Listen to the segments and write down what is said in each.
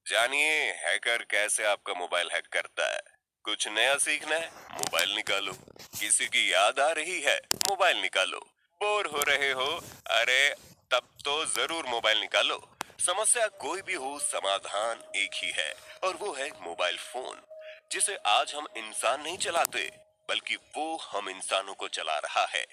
जानिए हैकर कैसे आपका मोबाइल हैक करता है। कुछ नया सीखना है, मोबाइल निकालो। किसी की याद आ रही है, मोबाइल निकालो। बोर हो रहे हो, अरे तब तो जरूर मोबाइल निकालो। समस्या कोई भी हो, समाधान एक ही है और वो है मोबाइल फोन, जिसे आज हम इंसान नहीं चलाते बल्कि वो हम इंसानों को चला रहा है।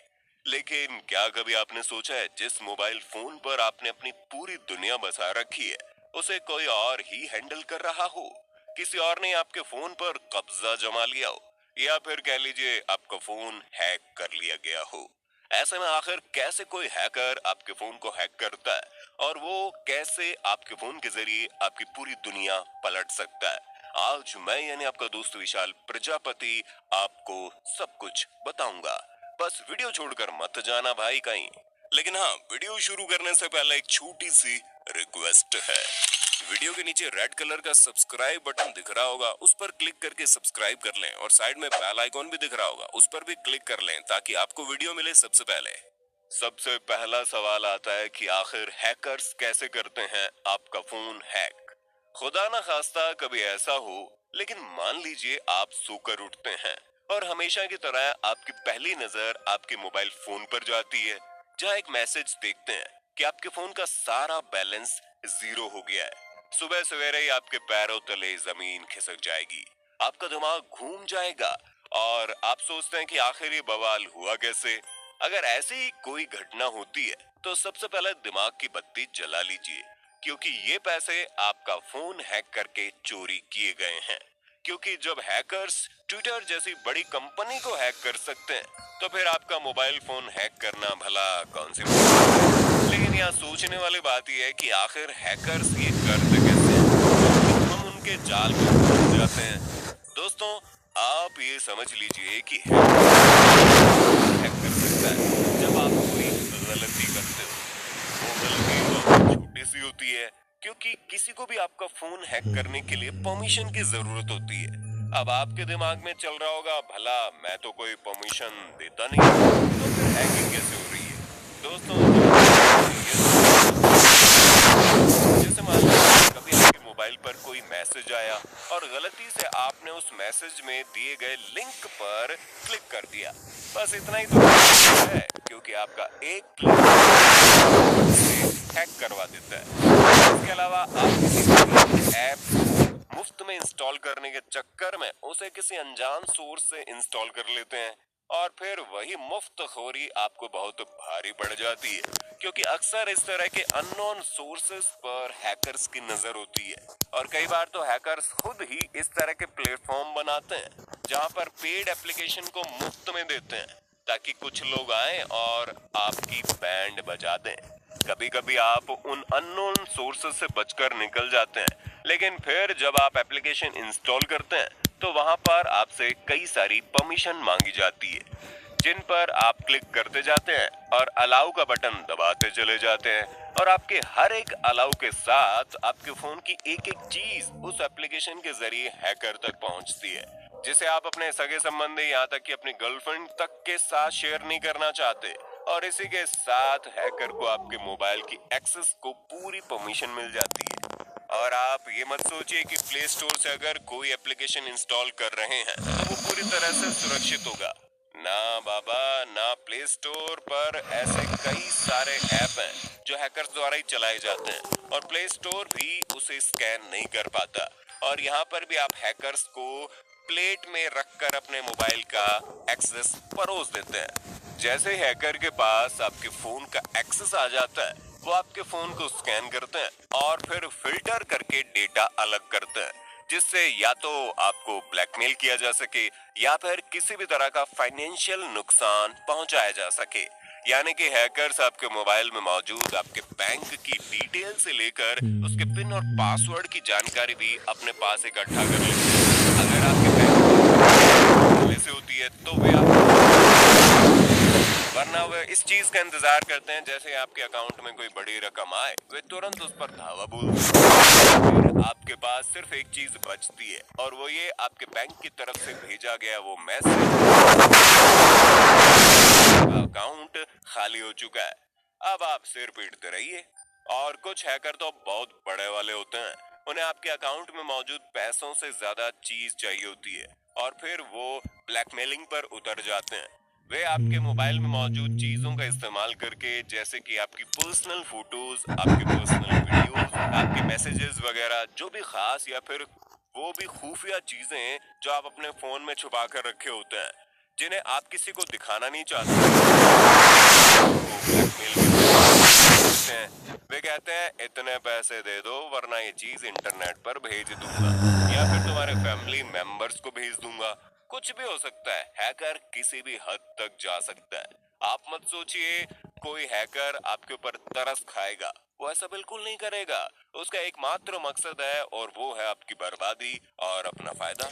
लेकिन क्या कभी आपने सोचा है जिस मोबाइल फोन पर आपने अपनी पूरी दुनिया बसा रखी है, उसे कोई और ही हैंडल कर रहा हो। किसी और ने आपके फोन पर कब्जा जमा लिया हो, या फिर कह लीजिए आपका फोन हैक कर लिया गया हो। ऐसे में आखिर कैसे कोई हैकर आपके फोन को हैक करता है और वो कैसे आपके फोन के जरिए आपकी पूरी दुनिया पलट सकता है, आज मैं यानी आपका दोस्त विशाल प्रजापति आपको सब कुछ बताऊंगा। बस वीडियो छोड़कर मत जाना भाई कहीं। लेकिन हाँ, वीडियो शुरू करने से पहले एक छोटी सी रिक्वेस्ट है। वीडियो के नीचे रेड कलर का सब्सक्राइब बटन दिख रहा होगा, उस पर क्लिक करके सब्सक्राइब कर लें और साइड में बेल आइकॉन भी दिख रहा होगा, उस पर भी क्लिक कर लें ताकि आपको वीडियो मिले सबसे पहले। सबसे पहला सवाल आता है कि आखिर हैकर्स कैसे करते हैं आपका फोन हैक। खुदा ना खास्ता कभी ऐसा हो, लेकिन मान लीजिए आप सोकर उठते हैं और हमेशा की तरह आपकी पहली नजर आपके मोबाइल फोन पर जाती है, जहां एक मैसेज देखते हैं कि आपके फोन का सारा बैलेंस जीरो हो गया है। सुबह सवेरे ही आपके पैरों तले जमीन खिसक जाएगी, आपका दिमाग घूम जाएगा और आप सोचते हैं कि आखिर ये बवाल हुआ कैसे। अगर ऐसी ही कोई घटना होती है तो सबसे पहले दिमाग की बत्ती जला लीजिए, क्योंकि ये पैसे आपका फोन हैक करके चोरी किए गए हैं। क्योंकि जब हैकर्स ट्विटर जैसी बड़ी कंपनी को हैक कर सकते हैं, तो फिर आपका मोबाइल फोन हैक करना भला कौन सी बात है। लेकिन यहाँ सोचने वाली बात यह है कि आखिर हैकर्स ये करते कैसे हैं, हम उनके जाल में फंस जाते हैं। दोस्तों, आप ये समझ लीजिए कि हैक कर सकता है जब आप कोई गलती करते हो। वो गलती बहुत छोटी सी होती है, क्योंकि किसी को भी आपका फोन हैक करने के लिए परमिशन की जरूरत होती है। अब आपके दिमाग में चल रहा होगा, भला मैं तो कोई परमिशन देता नहीं, तो फिर हैकिंग कैसे हो रही है। दोस्तों, जैसे मान लीजिए कभी आपके मोबाइल पर कोई मैसेज आया और गलती से आपने उस मैसेज में दिए गए लिंक पर क्लिक कर दिया। बस इतना ही तो है, क्योंकि आपका एक क्लिक हैक करवा देता है। इसके अलावा आप किसी ऐप मुफ्त में इंस्टॉल करने के चक्कर में उसे किसी अनजान सोर्स से इंस्टॉल कर लेते हैं और फिर वही मुफ्त खोरी आपको बहुत भारी पड़ जाती है, क्योंकि अक्सर इस तरह के अननोन सोर्सेस पर हैकर्स की नजर होती है। और कई बार तो हैकर्स खुद ही इस तरह के प्लेटफॉर्म बनाते हैं जहां पर पेड एप्लीकेशन को मुफ्त में देते हैं, ताकि कुछ लोग आए और आपकी बैंड बजा दें। कभी कभी आप उन अननोन सोर्सेस से बचकर निकल जाते हैं, लेकिन फिर जब आप एप्लीकेशन इंस्टॉल करते हैं तो वहां पर आपसे कई सारी परमिशन मांगी जाती है, जिन पर आप क्लिक करते जाते हैं और अलाउ का बटन दबाते चले जाते हैं। और आपके हर एक अलाउ के साथ आपके फोन की एक एक चीज उस एप्लीकेशन के जरिए हैकर तक पहुंचती है, जिसे आप अपने सगे संबंधी, यहाँ तक कि अपनी गर्लफ्रेंड तक के साथ शेयर नहीं करना चाहते। और इसी के साथ हैकर को आपके मोबाइल की एक्सेस को पूरी परमिशन मिल जाती है। और आप ये मत सोचिए कि प्ले स्टोर से अगर कोई एप्लीकेशन इंस्टॉल कर रहे हैं तो वो पूरी तरह से सुरक्षित होगा। ना बाबा ना, प्ले स्टोर पर ऐसे कई सारे ऐप हैं जो हैकर्स द्वारा ही चलाए जाते हैं और प्ले स्टोर भी उसे स्कैन नहीं कर पाता। और यहाँ पर भी आप हैकर्स को प्लेट में रखकर अपने मोबाइल का एक्सेस परोस देते हैं। जैसे हैकर के पास आपके फोन का एक्सेस आ जाता है, वो आपके फोन को स्कैन करते हैं और फिर फिल्टर करके डेटा अलग करते हैं, जिससे या तो आपको ब्लैकमेल किया जा सके या फिर किसी भी तरह का फाइनेंशियल नुकसान पहुंचाया जा सके। यानी कि हैकर्स आपके मोबाइल में मौजूद आपके बैंक की डिटेल से लेकर उसके पिन और पासवर्ड की जानकारी भी अपने पास इकट्ठा कर लेते हैं। अगर आपके बैंक से होती है तो वे वरना वे इस चीज का इंतजार करते हैं, जैसे आपके अकाउंट में कोई बड़ी रकम आए वे तुरंत उस पर धावा बोलते हैं। फिर आपके पास सिर्फ एक चीज बचती है और वो ये, आपके बैंक की तरफ से भेजा गया वो मैसेज, अकाउंट खाली हो चुका है। अब आप सिर पीटते रहिए। और कुछ हैकर तो बहुत बड़े वाले होते हैं, उन्हें आपके अकाउंट में मौजूद पैसों से ज्यादा चीज चाहिए होती है और फिर वो ब्लैकमेलिंग पर उतर जाते हैं। वे आपके मोबाइल में मौजूद चीजों का इस्तेमाल करके, जैसे कि आपकी पर्सनल फोटोज, आपके पर्सनल वीडियोस, आपके मैसेजेस वगैरह, जो भी खास या फिर वो भी खुफिया चीजें जो आप अपने फोन में छुपा कर रखे होते हैं, जिन्हें आप किसी को दिखाना नहीं चाहते, वो ब्लैकमेल करते हैं। वे कहते हैं इतने पैसे दे दो वरना ये चीज इंटरनेट पर भेज दूंगा या फिर तुम्हारे फैमिली मेंबर्स को भेज दूंगा। कुछ भी हो सकता है, हैकर किसी भी हद तक जा सकता है। आप मत सोचिए कोई हैकर आपके ऊपर तरस खाएगा, वो ऐसा बिल्कुल नहीं करेगा। उसका एकमात्र मकसद है और वो है आपकी बर्बादी और अपना फायदा।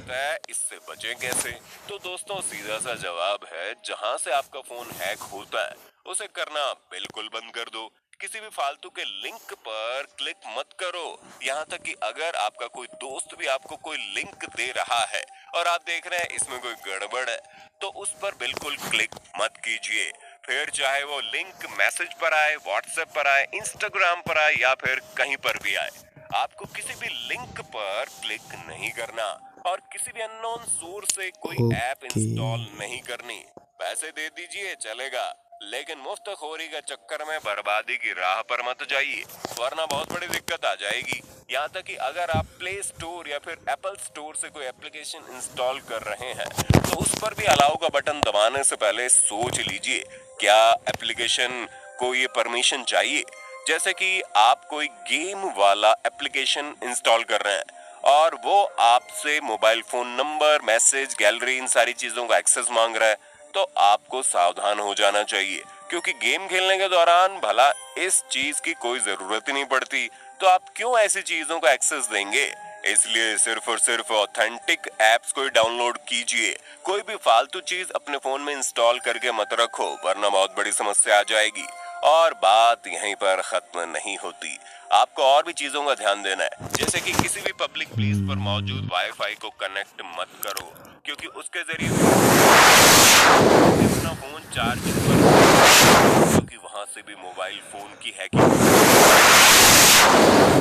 है इससे बचे कैसे? तो दोस्तों सीधा सा जवाब है, जहां से आपका फोन हैक होता है उसे करना बिल्कुल बंद कर दो। किसी भी फालतू के लिंक पर क्लिक मत करो। यहाँ तक कि अगर आपका कोई दोस्त भी आपको कोई लिंक दे रहा है और आप देख रहे हैं इसमें कोई गड़बड़ है, तो उस पर बिल्कुल क्लिक मत कीजिए। फिर चाहे वो लिंक मैसेज पर आए, व्हाट्सएप पर आए, इंस्टाग्राम पर आए या फिर कहीं पर भी आए, आपको किसी भी लिंक पर क्लिक नहीं करना और किसी भी अननोन सोर्स से कोई ऐप इंस्टॉल नहीं करनी। पैसे दे दीजिए चलेगा, लेकिन मुफ्तखोरी के चक्कर में बर्बादी की राह पर मत जाइए, वरना बहुत बड़ी दिक्कत आ जाएगी। यहाँ तक कि अगर आप प्ले स्टोर या फिर एप्पल स्टोर से कोई एप्लीकेशन इंस्टॉल कर रहे हैं, तो उस पर भी अलाउ का बटन दबाने से पहले सोच लीजिए क्या एप्लीकेशन को ये परमिशन चाहिए। जैसे कि आप कोई गेम वाला एप्लीकेशन इंस्टॉल कर रहे हैं और वो आपसे mobile phone number, message, gallery, इन सारी चीजों का एक्सेस मांग रहा है, तो आपको सावधान हो जाना चाहिए, क्योंकि गेम खेलने के दौरान भला इस चीज की कोई जरूरत ही नहीं पड़ती, तो आप क्यों ऐसी चीजों का एक्सेस देंगे। इसलिए सिर्फ और सिर्फ ऑथेंटिक एप्स को डाउनलोड कीजिए। कोई भी फालतू चीज अपने फोन में इंस्टॉल करके मत रखो, वरना बहुत बड़ी समस्या आ जाएगी। और बात यहीं पर खत्म नहीं होती, आपको और भी चीजों का ध्यान देना है। जैसे कि किसी भी पब्लिक प्लेस पर मौजूद वाईफाई को कनेक्ट मत करो, क्योंकि उसके जरिए अपना फोन चार्जिंग पर, क्योंकि वहां से भी मोबाइल फोन की हैकिंग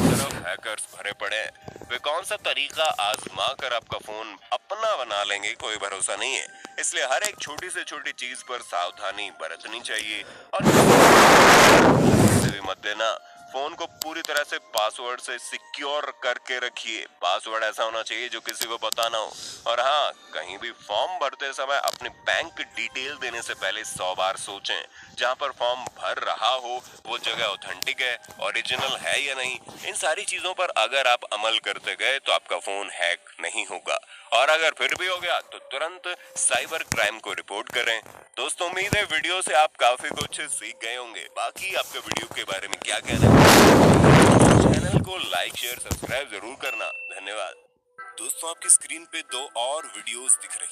तरफ हैकर्स भरे पड़े हैं। वे कौन सा तरीका आजमा कर आपका फोन अपना बना लेंगे, कोई भरोसा नहीं है। इसलिए हर एक छोटी से छोटी चीज पर सावधानी बरतनी चाहिए और से भी मत देना। फोन को पूरी तरह से पासवर्ड से सिक्योर करके रखिए। पासवर्ड ऐसा होना चाहिए जो किसी को पता ना हो। और हाँ, कहीं भी फॉर्म भरते समय अपनी बैंक डिटेल देने से पहले 100 बार सोचें। जहाँ पर फॉर्म भर रहा हो वो जगह ऑथेंटिक है, ओरिजिनल है या नहीं। इन सारी चीजों पर अगर आप अमल करते गए तो आपका फोन हैक नहीं होगा, और अगर फिर भी हो गया तो तुरंत साइबर क्राइम को रिपोर्ट करें। दोस्तों उम्मीद है वीडियो से आप काफी कुछ सीख गए होंगे। बाकी आपके वीडियो के बारे में क्या कहना है, चैनल को लाइक, शेयर, सब्सक्राइब जरूर करना। धन्यवाद। दोस्तों आपकी स्क्रीन पे 2 और वीडियोस दिख रही